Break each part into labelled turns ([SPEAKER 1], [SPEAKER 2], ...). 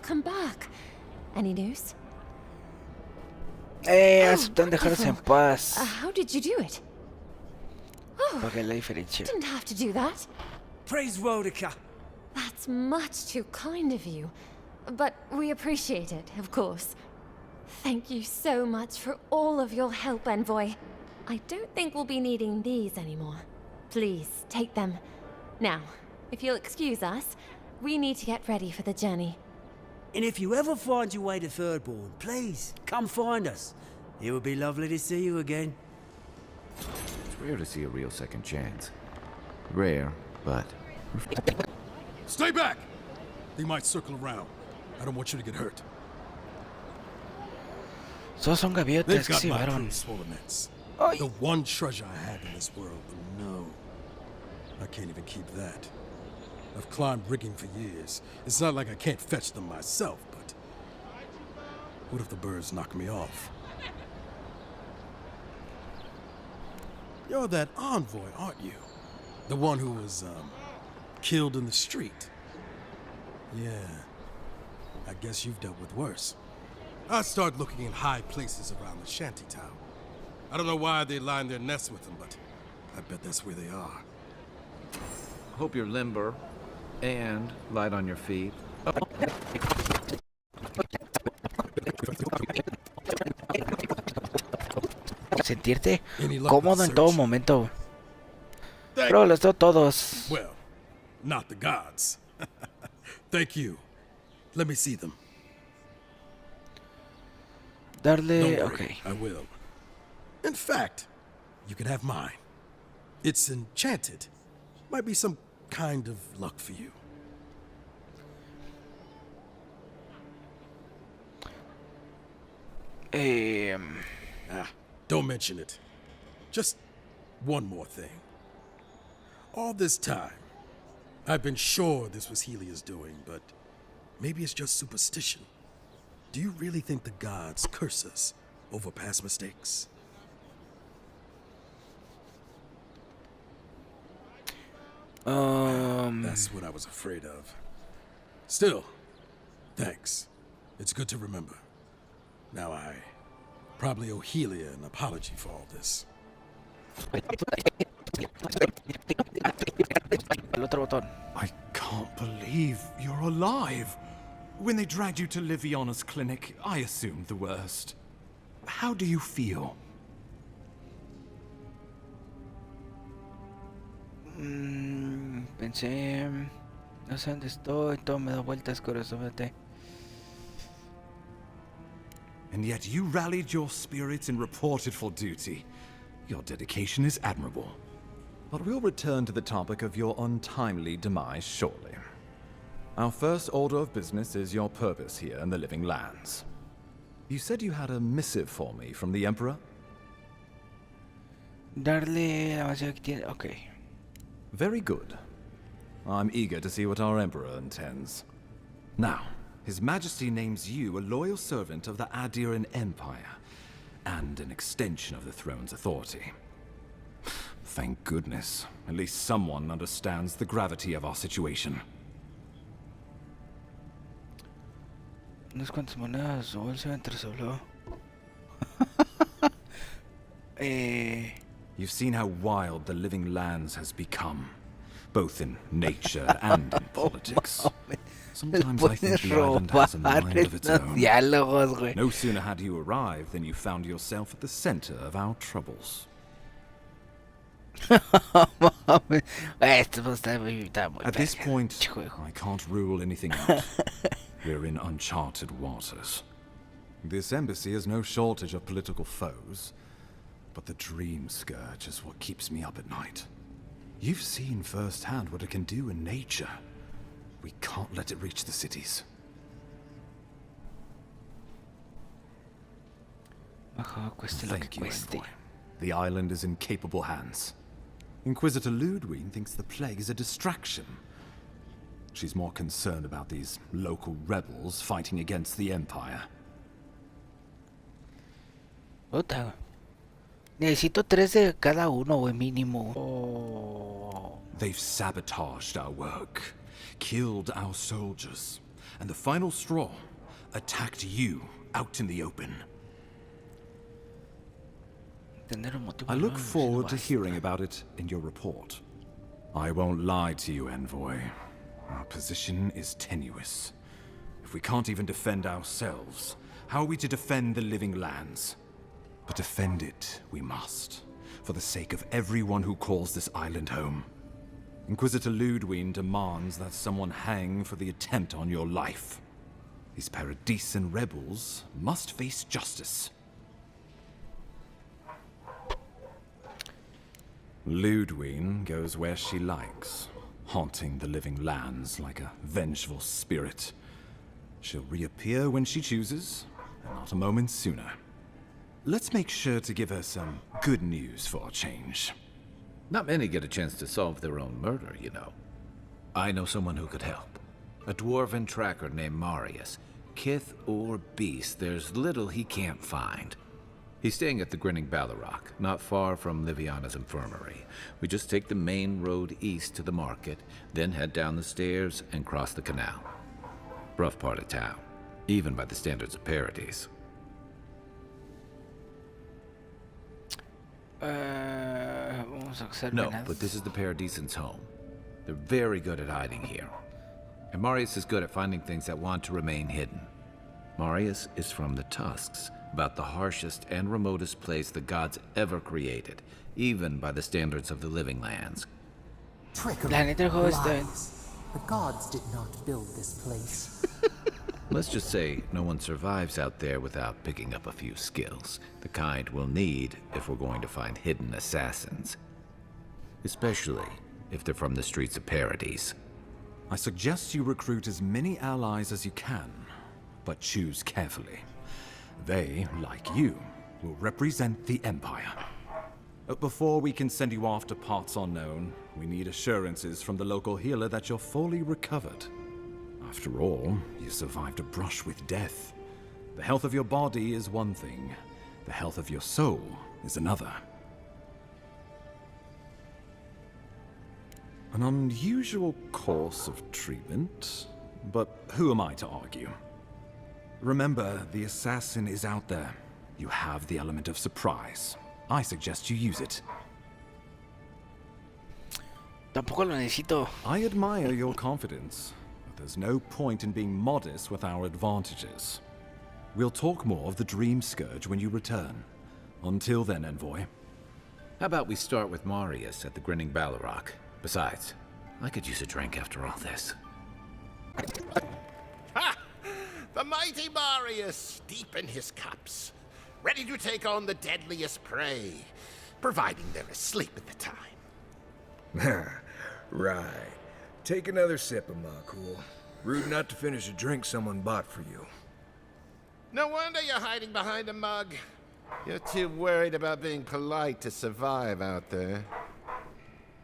[SPEAKER 1] welcome back. Any news?
[SPEAKER 2] Aceptan dejarse en paz.
[SPEAKER 1] How did you do it? Oh,
[SPEAKER 2] Para que la diferencia.
[SPEAKER 1] didn't have to do that.
[SPEAKER 3] Praise Rodica.
[SPEAKER 1] That's much too kind of you. But we appreciate it, of course. Thank you so much for all of your help, Envoy. I don't think we'll be needing these anymore. Please, take them. Now, if you'll excuse us, we need to get ready for the journey.
[SPEAKER 3] And if you ever find your way to Thirdborn, please, come find us. It would be lovely to see you again.
[SPEAKER 4] It's rare to see a real second chance. Rare, but...
[SPEAKER 5] Stay back! They might circle around. I don't want you to get hurt.
[SPEAKER 2] Esos son
[SPEAKER 5] They've
[SPEAKER 2] gaviotas que
[SPEAKER 5] got
[SPEAKER 2] se
[SPEAKER 5] my
[SPEAKER 2] llevaron.
[SPEAKER 5] crew's full of nets.
[SPEAKER 2] Ay.
[SPEAKER 5] The one treasure I had in this world, but no. I can't even keep that. I've climbed rigging for years. It's not like I can't fetch them myself, but... what if the birds knock me off? You're that envoy, aren't you? The one who was, killed in the street. Yeah. I guess you've dealt with worse. I start looking in high places around the shantytown. I don't know why they line their nests with them, but I bet that's where they are.
[SPEAKER 4] Hope you're limber and light on your feet.
[SPEAKER 2] Sentirte
[SPEAKER 5] Any luck with
[SPEAKER 2] cómodo en todo
[SPEAKER 5] search?
[SPEAKER 2] momento.
[SPEAKER 5] Thank
[SPEAKER 2] Pero los doy todos.
[SPEAKER 5] Well, not the gods. Thank you. Let me see them. Don't
[SPEAKER 2] Darle...
[SPEAKER 5] worry,
[SPEAKER 2] Ok.
[SPEAKER 5] I will. In fact, you can have mine. It's enchanted. Might be some kind of luck for you. Don't mention it. Just one more thing. All this time, I've been sure this was Helia's doing, but maybe it's just superstition. Do you really think the gods curse us over past mistakes? That's what I was afraid of. Still, thanks. It's good to remember. Now I probably owe Helia an apology for all this.
[SPEAKER 2] El otro botón.
[SPEAKER 6] I can't believe you're alive. When they dragged you to Liviana's clinic, I assumed the worst. How do you feel?
[SPEAKER 2] Pensé... No sé dónde estoy, todo me da vueltas, corazón.
[SPEAKER 6] And yet you rallied your spirits and reported for duty. Your dedication is admirable. But we'll return to the topic of your untimely demise shortly. Our first order of business is your purpose here in the Living Lands. You said you had a missive for me from the Emperor?
[SPEAKER 2] Darle la base que tiene... Ok.
[SPEAKER 6] Very good. I'm eager to see what our Emperor intends. Now, His Majesty names you a loyal servant of the Adiran Empire, and an extension of the throne's authority. Thank goodness. At least someone understands the gravity of our situation.
[SPEAKER 2] Unas cuantas monedas, o él se entresobló.
[SPEAKER 6] You've seen how wild the Living Lands has become, both in nature and in politics. Sometimes I think the island has a mind of its own.
[SPEAKER 2] Diálogos, güey.
[SPEAKER 6] No sooner had you arrived than you found yourself at the center of our troubles.
[SPEAKER 2] Esto está muy
[SPEAKER 6] At this
[SPEAKER 2] verga.
[SPEAKER 6] point,
[SPEAKER 2] Juego.
[SPEAKER 6] I can't rule anything out. We're in uncharted waters. This embassy has no shortage of political foes, but the dream scourge is what keeps me up at night. You've seen firsthand what it can do in nature. We can't let it reach the cities.
[SPEAKER 2] Baja, cueste lo que
[SPEAKER 6] Thank you,
[SPEAKER 2] cueste.
[SPEAKER 6] Envoy. The island is in capable hands. Inquisitor Ludwig thinks the plague is a distraction. She's more concerned about these local rebels fighting against the Empire.
[SPEAKER 2] Puta. Necesito 3 de cada uno, güey, mínimo. Oh.
[SPEAKER 6] They've sabotaged our work, killed our soldiers, and the final straw attacked you out in the open. I look forward to hearing about it in your report. I won't lie to you, Envoy. Our position is tenuous. If we can't even defend ourselves, how are we to defend the living lands? But defend it we must, for the sake of everyone who calls this island home. Inquisitor Ludwig demands that someone hang for the attempt on your life. These Paradisian rebels must face justice. Ludwig goes where she likes, haunting the living lands like a vengeful spirit. She'll reappear when she chooses, and not a moment sooner. Let's make sure to give her some good news for a change.
[SPEAKER 4] Not many get a chance to solve their own murder, you know. I know someone who could help. A dwarven tracker named Marius. Kith or beast, there's little he can't find. He's staying at the Grinning Ballarrock, not far from Liviana's infirmary. We just take the main road east to the market, then head down the stairs and cross the canal. Rough part of town, even by the standards of Paradis.
[SPEAKER 2] Vamos a hacer
[SPEAKER 4] No,
[SPEAKER 2] venas.
[SPEAKER 4] but this is the Paradisians' home. They're very good at hiding here. And Marius is good at finding things that want to remain hidden. Marius is from the Tusks, about the harshest and remotest place the gods ever created, even by the standards of the living lands.
[SPEAKER 7] Trickery,
[SPEAKER 2] La neta, el juego está bien.
[SPEAKER 7] lies. The gods did not build this place.
[SPEAKER 4] Let's just say no one survives out there without picking up a few skills, the kind we'll need if we're going to find hidden assassins. Especially if they're from the streets of Paradis.
[SPEAKER 6] I suggest you recruit as many allies as you can, but choose carefully. They, like you, will represent the Empire. Before we can send you off to parts unknown, we need assurances from the local healer that you're fully recovered. After all, you survived a brush with death. The health of your body is one thing. The health of your soul is another. An unusual course of treatment, but who am I to argue? Remember, the assassin is out there. You have the element of surprise. I suggest you use it.
[SPEAKER 2] Tampoco lo necesito.
[SPEAKER 6] I admire your confidence, but there's no point in being modest with our advantages. We'll talk more of the Dream Scourge when you return. Until then, Envoy.
[SPEAKER 4] How about we start with Marius at the Grinning Ballarrock? Besides, I could use a drink after all this.
[SPEAKER 8] Ha! The mighty Marius, deep in his cups, ready to take on the deadliest prey, providing they're asleep at the time.
[SPEAKER 9] Right. Take another sip of my cool. Rude not to finish a drink someone bought for you.
[SPEAKER 8] No wonder you're hiding behind a mug. You're too worried about being polite to survive out there.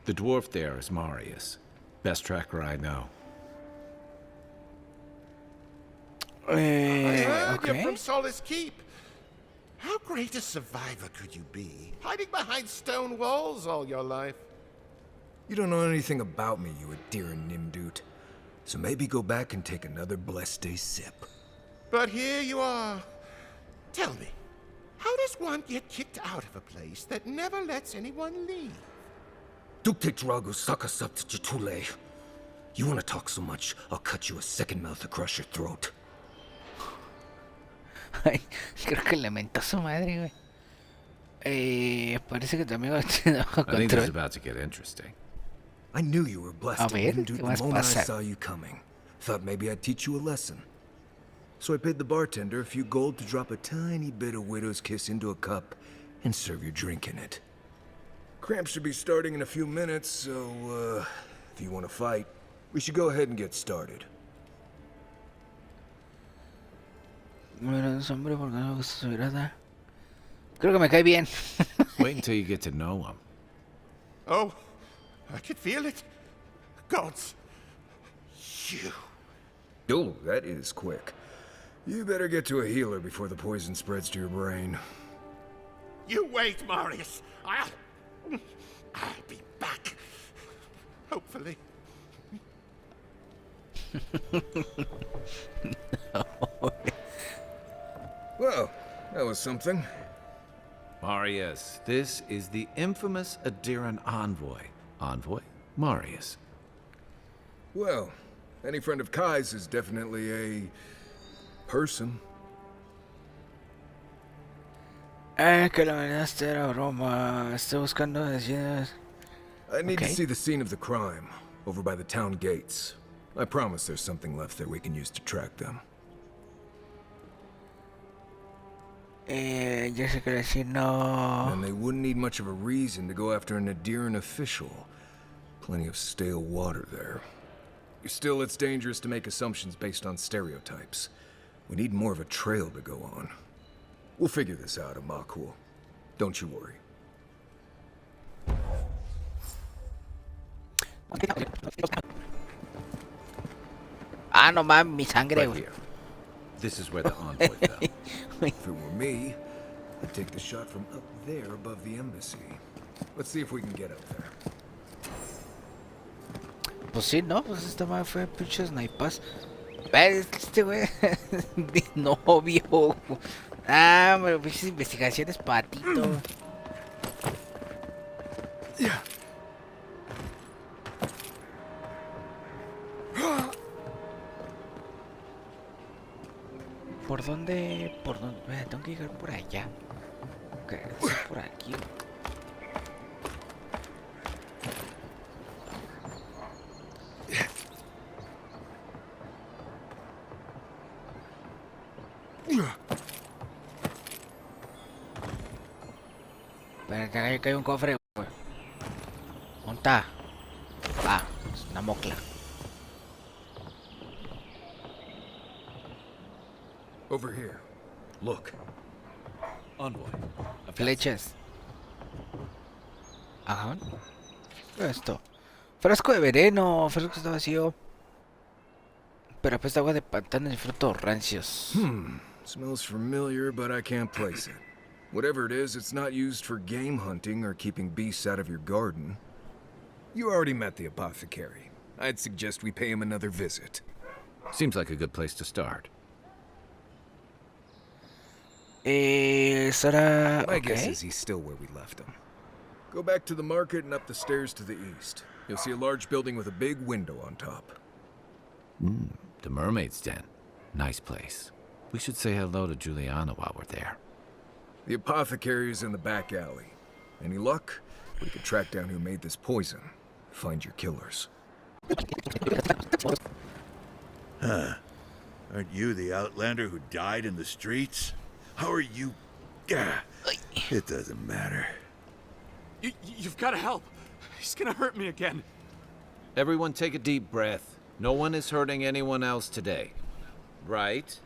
[SPEAKER 4] The dwarf there is Marius. Best tracker I know.
[SPEAKER 8] I heard
[SPEAKER 2] Okay.
[SPEAKER 8] you're from Solace Keep. How great a survivor could you be, hiding behind stone walls all your life?
[SPEAKER 9] You don't know anything about me, you Adiran Nimdut. So maybe go back and take another blessed day sip.
[SPEAKER 8] But here you are. Tell me, how does one get kicked out of a place that never lets anyone leave?
[SPEAKER 9] Duktetrago sakasat jitule. You wanna talk so much, I'll cut you a second mouth across your throat.
[SPEAKER 2] Ay, creo que lamenta su madre, güey. Parece que tu amigo tiene bajo
[SPEAKER 4] I think this is
[SPEAKER 2] control.
[SPEAKER 4] about to get interesting.
[SPEAKER 9] I knew you were blessed
[SPEAKER 2] A
[SPEAKER 9] to
[SPEAKER 2] ver,
[SPEAKER 9] Nimdut
[SPEAKER 2] ¿qué
[SPEAKER 9] the
[SPEAKER 2] más
[SPEAKER 9] moment I
[SPEAKER 2] pasa?
[SPEAKER 9] saw you coming. Thought maybe I'd teach you a lesson. So I paid the bartender a few gold to drop a tiny bit of widow's kiss into a cup and serve your drink in it. Cramp should be starting in a few minutes, so, if you want to fight, we should go ahead and get started.
[SPEAKER 2] Bueno, es hombre, porque no me gusta su mirada. Creo que me cae bien.
[SPEAKER 4] Wait until you get to know him.
[SPEAKER 8] Oh, I could feel it. Gods, you.
[SPEAKER 9] Oh, that is quick. You better get to a healer before the poison spreads to your brain.
[SPEAKER 8] You wait, Marius. I'll be back. Hopefully.
[SPEAKER 9] know something?
[SPEAKER 4] Marius, this is the infamous Adiran envoy. Envoy? Marius.
[SPEAKER 9] Well, any friend of Kai's is definitely a... person.
[SPEAKER 2] Que la verdad era broma. Estoy buscando decir...
[SPEAKER 9] I need to
[SPEAKER 2] Okay.
[SPEAKER 9] see the scene of the crime, over by the town gates. I promise there's something left there we can use to track them.
[SPEAKER 2] Yo sé que decir no.
[SPEAKER 9] And they wouldn't need much of a reason to go after an Adiran official. Plenty of stale water there. Still, it's dangerous to make assumptions based on stereotypes. We need more of a trail to go on. We'll figure this out, Amakul. Don't you worry.
[SPEAKER 2] Ah, no mames, mi sangre,
[SPEAKER 4] Right
[SPEAKER 2] güey.
[SPEAKER 4] here. This is where the envoy fell.
[SPEAKER 9] If it were me, I'd take the shot from up there above the embassy. Let's see if we can get up there.
[SPEAKER 2] Pues sí, no, pues esta madre fue pinches snipas. Este güey, mi novio. Ah, pero pinches investigaciones patito. ¿Por dónde? ¿Por dónde? Tengo que llegar por allá. Ok, es por aquí. Espérate, que hay un cofre, güey. ¿Dónde está? Ah, es una mocla.
[SPEAKER 9] Over here. Look.
[SPEAKER 5] Envoy.
[SPEAKER 2] Flechas. Ajá. Esto. Frasco de veneno. Frasco está vacío. Pero apesta agua de pantano y frutos rancios.
[SPEAKER 9] Smells familiar, but I can't place it. Whatever it is, it's not used for game hunting or keeping beasts out of your garden. You already met the apothecary. I'd suggest we pay him another visit.
[SPEAKER 4] Seems like a good place to start.
[SPEAKER 2] Será.
[SPEAKER 9] My guess
[SPEAKER 2] Okay.
[SPEAKER 9] is he's still where we left him. Go back to the market and up the stairs to the east. You'll see a large building with a big window on top.
[SPEAKER 4] The Mermaid's Den. Nice place. We should say hello to Juliana while we're there.
[SPEAKER 9] The apothecary is in the back alley. Any luck? We could track down who made this poison. Find your killers.
[SPEAKER 10] Aren't you the outlander who died in the streets? How are you? It doesn't matter.
[SPEAKER 5] You've got to help. He's gonna hurt me again.
[SPEAKER 4] Everyone take a deep breath. No one is hurting anyone else today. Right?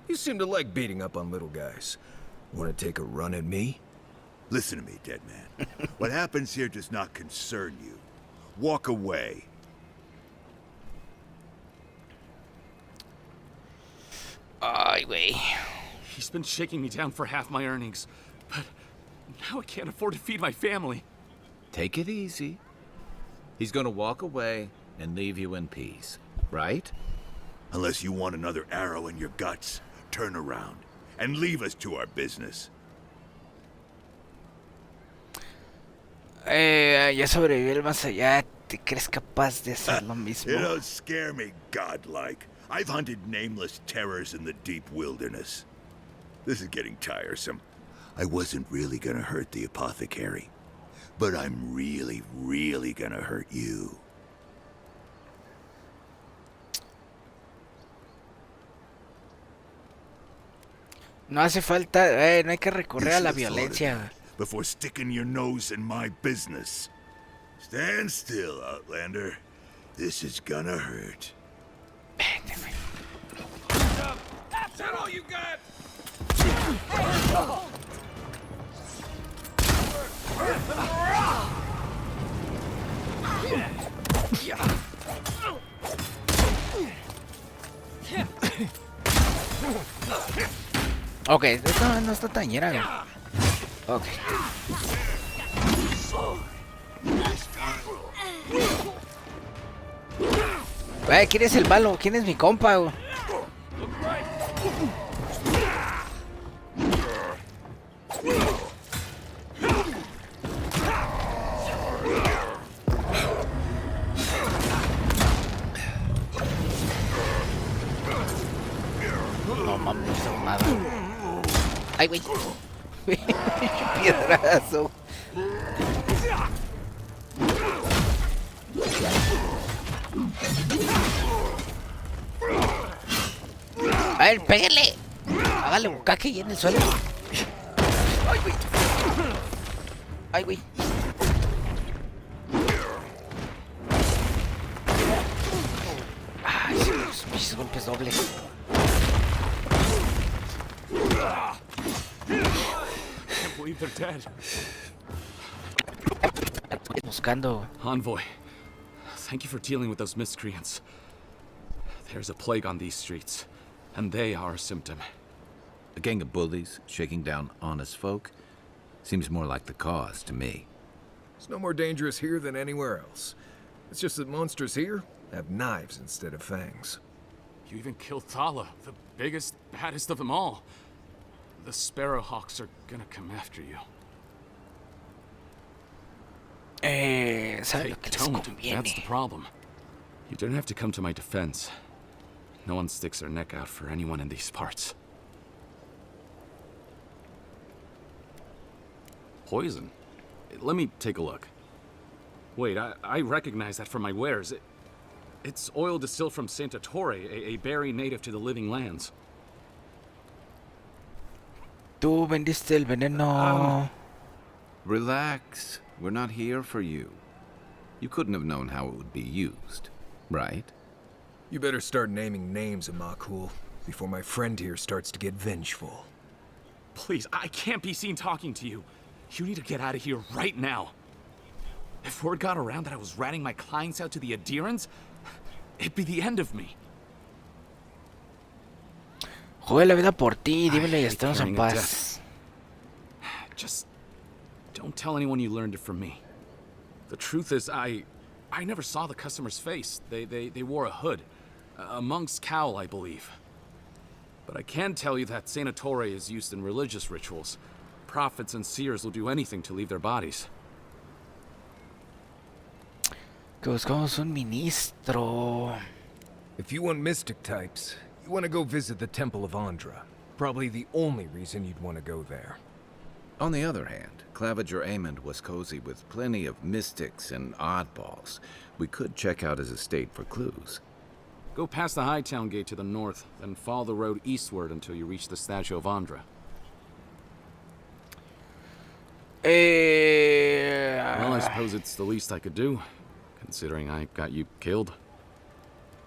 [SPEAKER 9] You seem to like beating up on little guys. Want to take a run at me?
[SPEAKER 10] Listen to me, dead man. What happens here does not concern you. Walk away.
[SPEAKER 2] Ay, güey.
[SPEAKER 5] He's been shaking me down for half my earnings, but now I can't afford to feed my family.
[SPEAKER 4] Take it easy. He's gonna walk away and leave you in peace. Right?
[SPEAKER 10] Unless you want another arrow in your guts, turn around and leave us to our business.
[SPEAKER 2] Ya sobreviví el más allá. ¿Te crees capaz de hacer lo mismo?
[SPEAKER 10] You don't scare me, godlike. I've hunted nameless terrors in the deep wilderness. This is getting tiresome. I wasn't really gonna hurt the apothecary, but I'm really, really gonna hurt you.
[SPEAKER 2] No hace falta, no hay que recurrir a la violencia.
[SPEAKER 10] Before sticking your nose in my business. Stand still, Outlander. This is gonna hurt.
[SPEAKER 9] Is that all you got?
[SPEAKER 2] Ok, esto no está tan llena, güey. Ok. ¿Quién es el malo? ¿Quién es mi compa, güey? güey. Piedrazo. A ver, pégale. Hágale un caque ahí en el suelo. Ay, güey. Ay, güey. Ay, sí, los pinches golpes dobles.
[SPEAKER 11] Can't believe they're dead.
[SPEAKER 2] Buscando.
[SPEAKER 11] Envoy, thank you for dealing with those miscreants. There's a plague on these streets, and they are a symptom.
[SPEAKER 4] A gang of bullies shaking down honest folk? Seems more like the cause to me.
[SPEAKER 9] It's no more dangerous here than anywhere else. It's just that monsters here have knives instead of fangs.
[SPEAKER 11] You even killed Thala, the biggest, baddest of them all. The Sparrowhawks are gonna come after you.
[SPEAKER 2] ¿Sabe lo que les
[SPEAKER 11] That's the
[SPEAKER 2] conviene?
[SPEAKER 11] problem. You don't have to come to my defense. No one sticks their neck out for anyone in these parts. Poison? Let me take a look. Wait, I recognize that from my wares. It's oil distilled from Santa Torre, a berry native to the living lands.
[SPEAKER 2] Tú vendiste el veneno.
[SPEAKER 4] Relax. We're not here for you. You couldn't have known how it would be used, right?
[SPEAKER 9] You better start naming names, Amakul, before my friend here starts to get vengeful.
[SPEAKER 11] Please, I can't be seen talking to you. You need to get out of here right now. If word got around that I was ratting my clients out to the adherents, it'd be the end of me.
[SPEAKER 2] Jugué la vida por ti, dímelo y estamos en paz.
[SPEAKER 11] Just don't tell anyone you learned it from me. The truth is, I never saw the customer's face. They wore a hood. A monk's cowl, I believe. But I can tell you that Santa Torre is used in religious rituals. Prophets and seers will do anything to leave their bodies.
[SPEAKER 2] Que buscamos un ministro.
[SPEAKER 9] If you want mystic types, you want to go visit the Temple of Andra. Probably the only reason you'd want to go there.
[SPEAKER 4] On the other hand, Claviger Amond was cozy with plenty of mystics and oddballs. We could check out his estate for clues.
[SPEAKER 11] Go past the Hightown Gate to the north, then follow the road eastward until you reach the statue of Andra. Well, I suppose it's the least I could do, considering I got you killed.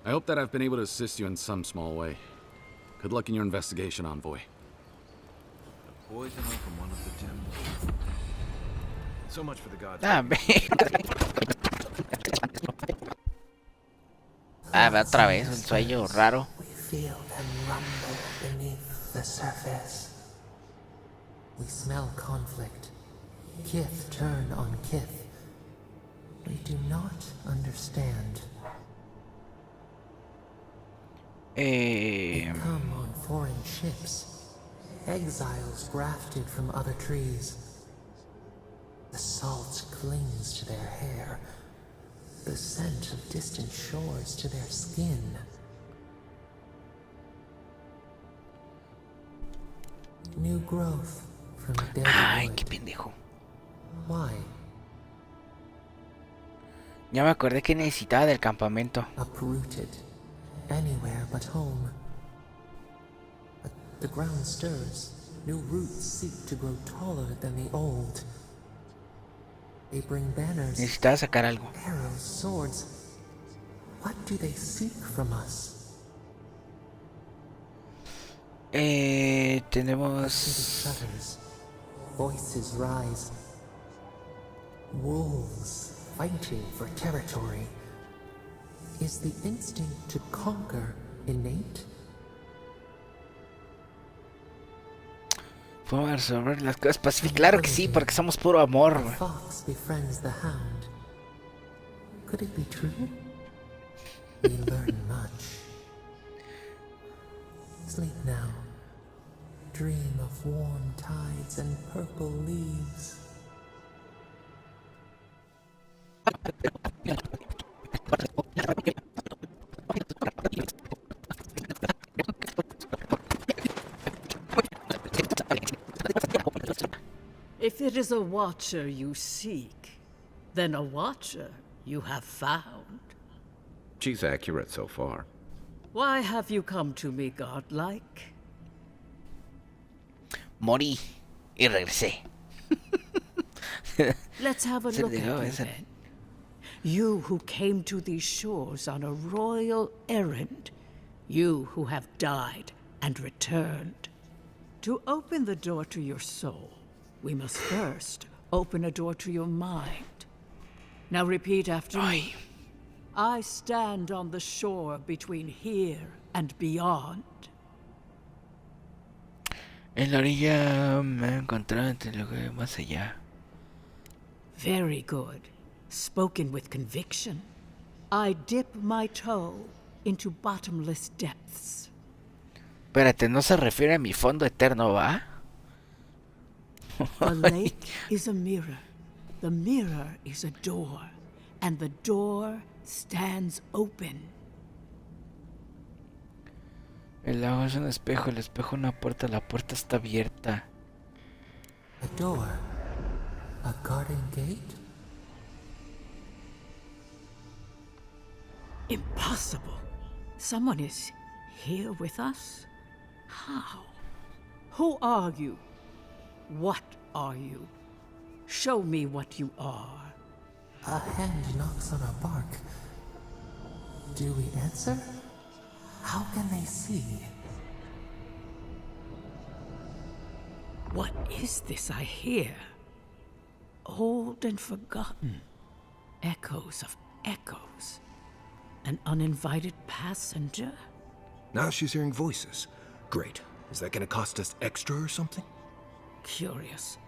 [SPEAKER 11] I hope that I've been able to assist you in some small way. Good luck in your investigation, Envoy.
[SPEAKER 6] Poison from one of the temples. So much for the gods.
[SPEAKER 2] Otra vez, un sueño raro.
[SPEAKER 7] We feel them rumble beneath the surface. We smell conflict. Kith turn on kith. We do not understand. They come on foreign ships. Exiles grafted from other trees. The salt clings to their hair. The scent of distant shores to their skin. New growth from dead
[SPEAKER 2] Ay,
[SPEAKER 7] wood.
[SPEAKER 2] qué pendejo.
[SPEAKER 7] Why?
[SPEAKER 2] Ya me acordé que necesitaba del campamento.
[SPEAKER 7] Uprooted. Anywhere but home. But the ground stirs. New roots seek to grow taller than the old. They bring banners,
[SPEAKER 2] Necesitaba sacar algo.
[SPEAKER 7] arrows, swords. What do they seek from us?
[SPEAKER 2] Tenemos...
[SPEAKER 7] City shudders. Voices rise. Wolves fighting for territory. Is the instinct to conquer innate?
[SPEAKER 2] Podemos resolver las cosas pacíficas. Claro que sí, porque somos puro amor.
[SPEAKER 7] The fox befriends the hound. Could it be true? We learn much. Sleep now. Dream of warm tides and purple leaves.
[SPEAKER 12] it is a watcher you seek, then a watcher you have found.
[SPEAKER 4] She's accurate so far.
[SPEAKER 12] Why have you come to me, godlike?
[SPEAKER 2] Morí y regresé.
[SPEAKER 12] Let's have a look at you then. You who came to these shores on a royal errand. You who have died and returned. To open the door to your soul, we must first open a door to your mind. Now repeat after me. I stand on the shore between here and beyond.
[SPEAKER 2] En la orilla me he encontrado entre lo que más allá.
[SPEAKER 12] Very good. Spoken with conviction. I dip my toe into bottomless depths.
[SPEAKER 2] Espérate, no se refiere a mi fondo eterno, ¿va?
[SPEAKER 12] The lake is a mirror. The mirror is a door. And the door stands open.
[SPEAKER 2] El lago es un espejo, el espejo una puerta, la puerta está abierta.
[SPEAKER 7] A door? A garden gate?
[SPEAKER 12] Impossible. Someone is here with us? How? Who are you? What are you? Show me what you are.
[SPEAKER 7] A hand knocks on our bark. Do we answer? How can they see?
[SPEAKER 12] What is this I hear? Old and forgotten. Echoes of echoes. An uninvited passenger?
[SPEAKER 9] Now she's hearing voices. Great. Is that gonna cost us extra or something?
[SPEAKER 12] Curious.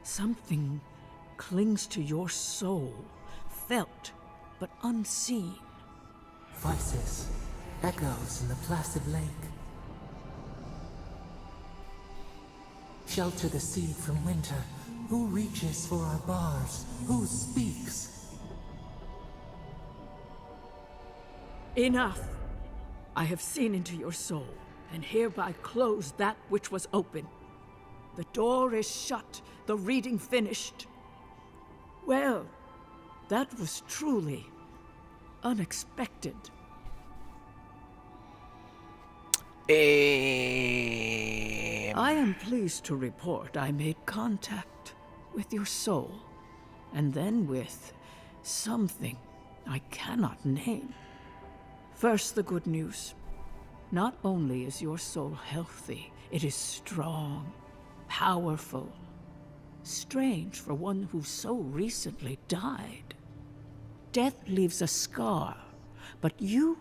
[SPEAKER 12] Something clings to your soul, felt but unseen.
[SPEAKER 7] Voices, echoes in the placid lake. Shelter the seed from winter. Who reaches for our bars? Who speaks?
[SPEAKER 12] Enough! I have seen into your soul, and hereby close that which was open. The door is shut, the reading finished. Well, that was truly unexpected. I am pleased to report I made contact with your soul, and then with something I cannot name. First, the good news. Not only is your soul healthy, it is strong, powerful. Strange for one who so recently died. Death leaves a scar, but you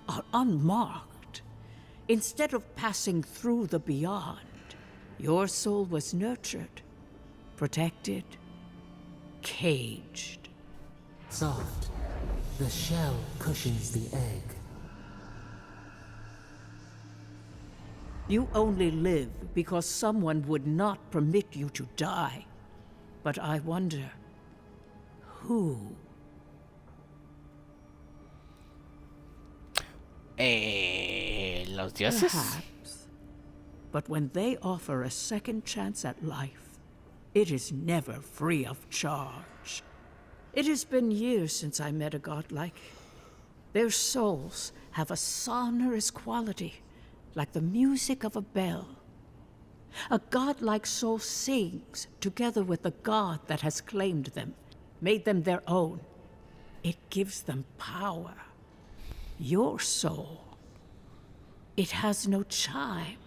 [SPEAKER 12] are unmarked. Instead of passing through the beyond, your soul was nurtured, protected, caged.
[SPEAKER 7] Soft. The shell cushions the egg.
[SPEAKER 12] You only live because someone would not permit you to die. But I wonder, who?
[SPEAKER 2] Los dioses?
[SPEAKER 12] Perhaps. But when they offer a second chance at life, it is never free of charge. It has been years since I met a godlike. Their souls have a sonorous quality, like the music of a bell. A godlike soul sings together with the god that has claimed them, made them their own. It gives them power. Your soul, it has no chime.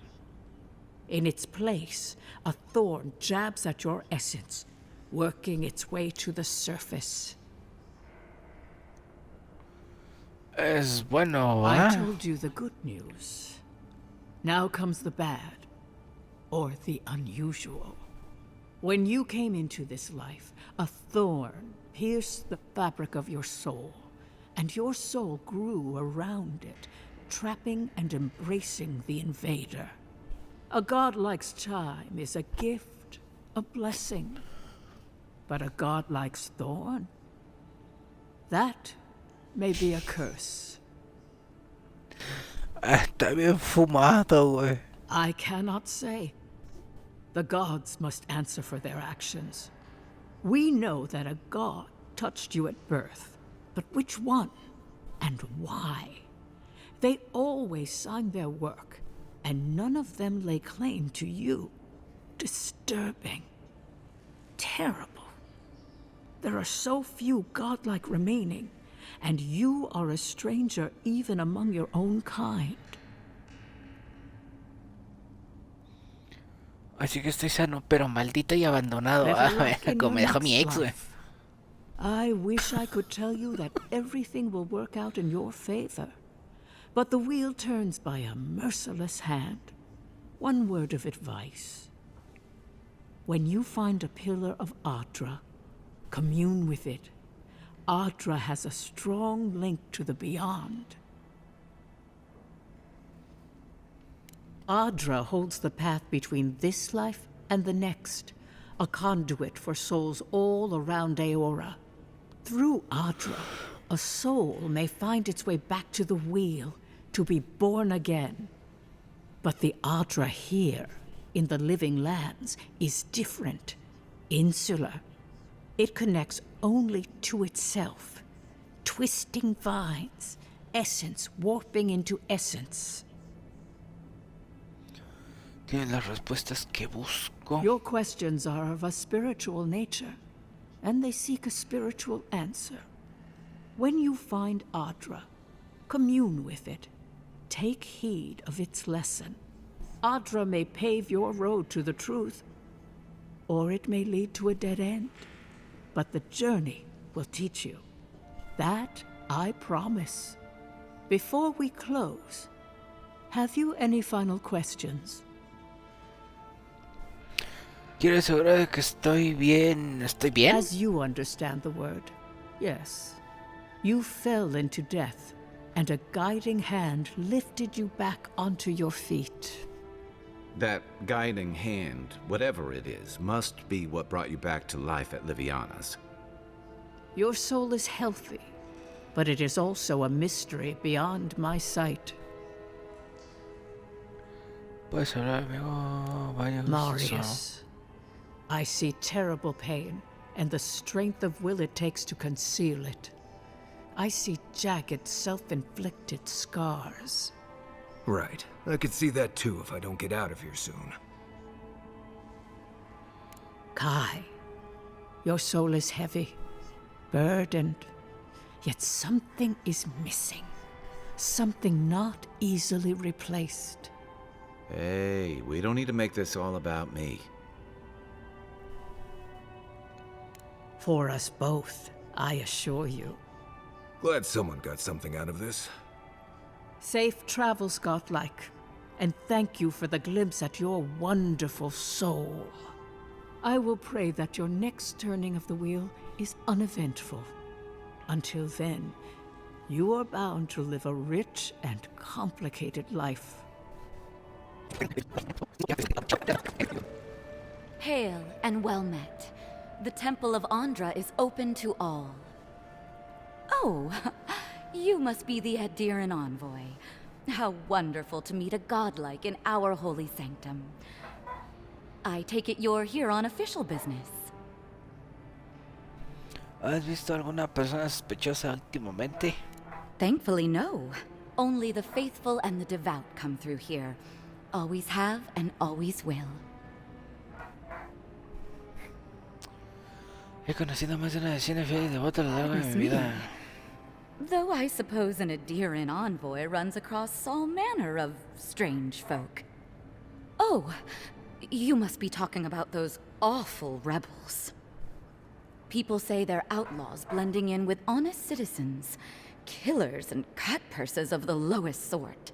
[SPEAKER 12] In its place, a thorn jabs at your essence, working its way to the surface.
[SPEAKER 2] Es bueno,
[SPEAKER 12] I told you the good news. Now comes the bad, or the unusual. When you came into this life, a thorn pierced the fabric of your soul, and your soul grew around it, trapping and embracing the invader. A godlike's chime is a gift, a blessing. But a godlike's thorn? That may be a curse.
[SPEAKER 2] Está bien fumado, güey.
[SPEAKER 12] I cannot say. The gods must answer for their actions. We know that a god touched you at birth, but which one and why? They always signed their work, and none of them lay claim to you. Disturbing. Terrible. There are so few godlike remaining, and you are a stranger even among your own kind.
[SPEAKER 2] Así que estoy sano, pero maldito y abandonado. Como me dejó mi ex, güey.
[SPEAKER 12] I wish I could tell you that everything will work out in your favor. But the wheel turns by a merciless hand. One word of advice. When you find a pillar of Adra, commune with it. Adra has a strong link to the beyond. Adra holds the path between this life and the next, a conduit for souls all around Aora. Through Adra, a soul may find its way back to the wheel, to be born again. But the Adra here, in the living lands, is different, insular. It connects only to itself, twisting vines, essence warping into essence.
[SPEAKER 2] Tienen las respuestas que busco.
[SPEAKER 12] Your questions are of a spiritual nature, and they seek a spiritual answer. When you find Adra, commune with it. Take heed of its lesson. Adra may pave your road to the truth, or it may lead to a dead end. But the journey will teach you. That I promise. Before we close, have you any final questions?
[SPEAKER 2] Quiero asegurar de que estoy bien. ¿Estoy bien?
[SPEAKER 12] As you understand the word, yes. You fell into death, and a guiding hand lifted you back onto your feet.
[SPEAKER 4] That guiding hand, whatever it is, must be what brought you back to life at Liviana's.
[SPEAKER 12] Your soul is healthy, but it is also a mystery beyond my sight.
[SPEAKER 2] Puedes hablar, amigo. Vaya,
[SPEAKER 12] Marius, I see terrible pain and the strength of will it takes to conceal it. I see jagged, self-inflicted scars.
[SPEAKER 9] Right. I could see that too if I don't get out of here soon.
[SPEAKER 12] Kai, your soul is heavy, burdened, yet something is missing. Something not easily replaced.
[SPEAKER 4] Hey, we don't need to make this all about me.
[SPEAKER 12] For us both, I assure you.
[SPEAKER 9] Glad someone got something out of this.
[SPEAKER 12] Safe travels, godlike, and thank you for the glimpse at your wonderful soul. I will pray that your next turning of the wheel is uneventful. Until then, you are bound to live a rich and complicated life.
[SPEAKER 13] Hail and well met. The Temple of Andra is open to all. Oh, you must be the Adiran envoy. How wonderful to meet a godlike in our holy sanctum. I take it you're here on official business.
[SPEAKER 2] ¿Has visto alguna persona sospechosa últimamente?
[SPEAKER 13] Thankfully, no. Only the faithful and the devout come through here. Always have and always will.
[SPEAKER 2] He conocido más de una decena de fieles devotos a lo largo de mi vida.
[SPEAKER 13] Though I suppose an Adiran envoy runs across all manner of strange folk. Oh, you must be talking about those awful rebels. People say they're outlaws blending in with honest citizens, killers and cutpurses of the lowest sort.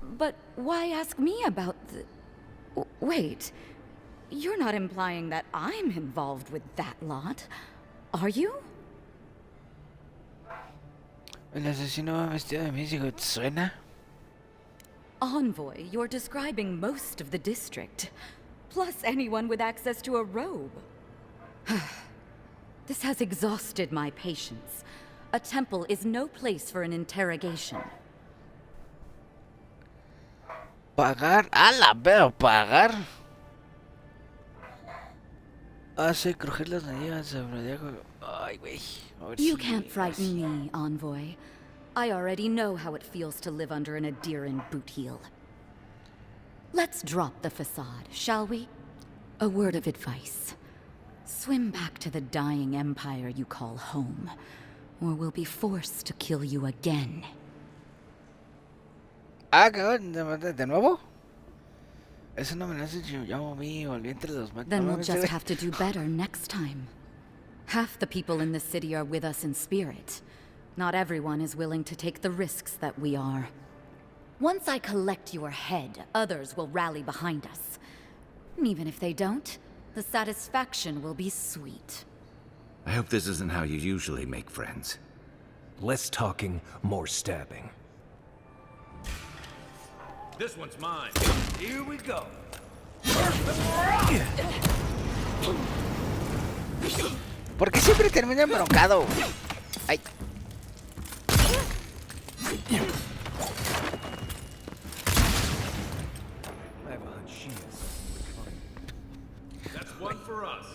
[SPEAKER 13] But why ask me about the... Wait, you're not implying that I'm involved with that lot, are you?
[SPEAKER 2] El asesino vestido de místico, ¿te suena?
[SPEAKER 13] Envoy, you're describing most of the district, plus anyone with access to a robe. This has exhausted my patience. A temple is no place for an interrogation.
[SPEAKER 2] ¿Pagar? ¡Hala, pero pagar! hace crujir las narices. Ay, güey.
[SPEAKER 13] You can't frighten me, Envoy. I already know how it feels to live under an Adiran boot heel. Let's drop the facade, shall we? A word of advice. Swim back to the dying empire you call home, or we'll be forced to kill you again.
[SPEAKER 2] Ah, cabrón, ¿de nuevo? Eso no me lo hace yo moví, volví entre los
[SPEAKER 13] Then we'll just have to do better next time. Half the people in the city are with us in spirit. Not everyone is willing to take the risks that we are. Once I collect your head, others will rally behind us. And even if they don't, the satisfaction will be sweet.
[SPEAKER 4] I hope this isn't how you usually make friends.
[SPEAKER 14] Less talking, more stabbing.
[SPEAKER 11] This one's mine.
[SPEAKER 14] Here we go.
[SPEAKER 2] ¿Por qué siempre termina embroncado? Ay.
[SPEAKER 11] That's one for us.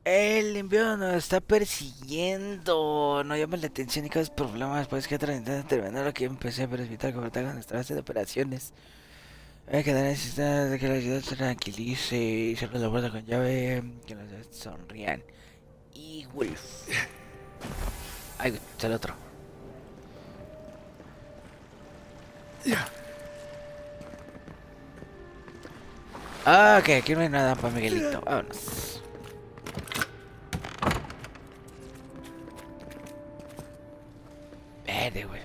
[SPEAKER 2] El envío nos está persiguiendo. No llama la atención y causa problemas. Pues que terminar lo que empecé, pero evitar que con nuestra base de operaciones. Hay que dar necesidad de que la ciudad se tranquilice y cerrar la puerta con llave. Que los demás sonrían. Y Wolf. Ay, es el otro. Ah, ok, aquí no hay nada para Miguelito. Vámonos. Verde, güey.